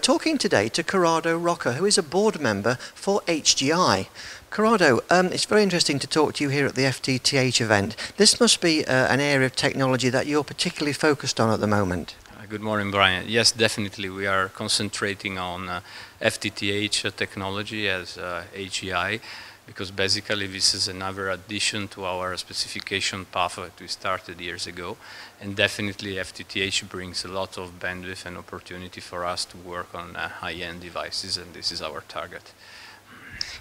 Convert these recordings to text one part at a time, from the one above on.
talking today to Corrado Rocca, who is a board member for HGI. Corrado, it's very interesting to talk to you here at the FTTH event. This must be an area of technology that you're particularly focused on at the moment. Good morning, Brian. Yes, definitely. We are concentrating on FTTH technology as HGI, because basically this is another addition to our specification path that we started years ago. And definitely FTTH brings a lot of bandwidth and opportunity for us to work on high-end devices, and this is our target.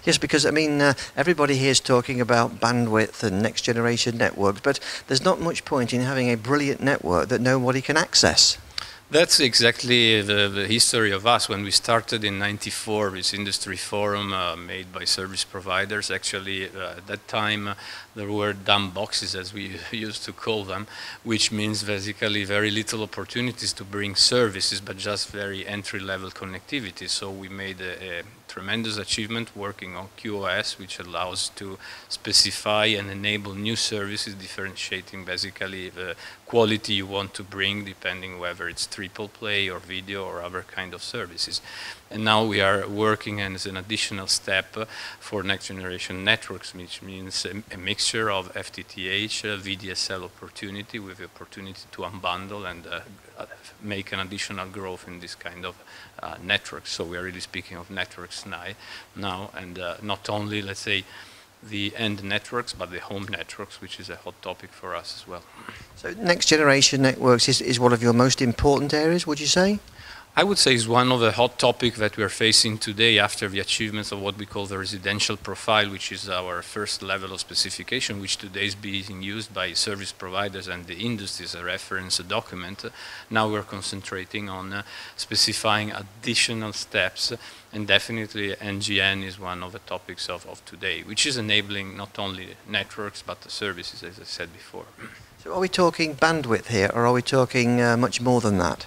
Yes, because I mean, everybody here is talking about bandwidth and next generation networks, but there's not much point in having a brilliant network that nobody can access. That's exactly the history of us. When we started in '94, this industry forum made by service providers, actually at that time there were dumb boxes, as we used to call them, which means basically very little opportunities to bring services, but just very entry-level connectivity. So we made a tremendous achievement working on QoS, which allows to specify and enable new services, differentiating basically the quality you want to bring, depending whether it's triple play or video or other kind of services. And now we are working as an additional step for next generation networks, which means a mixture of FTTH, VDSL opportunity with the opportunity to unbundle and make an additional growth in this kind of networks. So we are really speaking of networks now, and not only, let's say, the end networks, but the home networks, which is a hot topic for us as well. So next generation networks is one of your most important areas, would you say? I would say it's one of the hot topics that we are facing today after the achievements of what we call the residential profile, which is our first level of specification, which today is being used by service providers and the industry as a reference document. Now we're concentrating on specifying additional steps, and definitely NGN is one of the topics of today, which is enabling not only networks but the services, as I said before. So are we talking bandwidth here, or are we talking much more than that?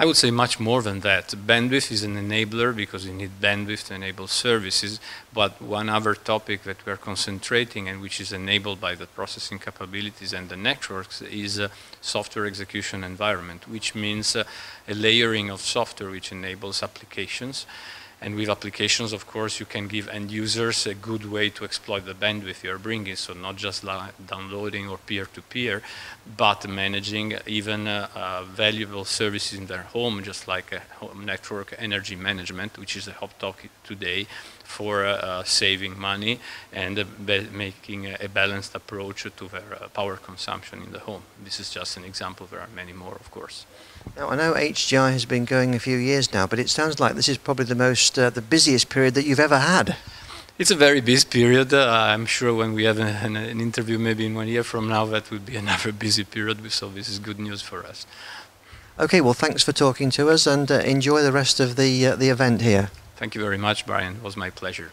I would say much more than that. Bandwidth is an enabler because you need bandwidth to enable services, but one other topic that we are concentrating and which is enabled by the processing capabilities and the networks is software execution environment, which means a layering of software which enables applications. And with applications, of course, you can give end users a good way to exploit the bandwidth you are bringing, so not just downloading or peer-to-peer, but managing even valuable services in their home, just like a home network energy management, which is a hot topic today for saving money and making a balanced approach to their power consumption in the home. This is just an example. There are many more, of course. Now, I know HGI has been going a few years now, but it sounds like this is probably the busiest period that you've ever had. It's a very busy period. I'm sure when we have an interview maybe in 1 year from now, that will be another busy period, so this is good news for us. Okay, well, thanks for talking to us, and enjoy the rest of the event here. Thank you very much, Brian. It was my pleasure.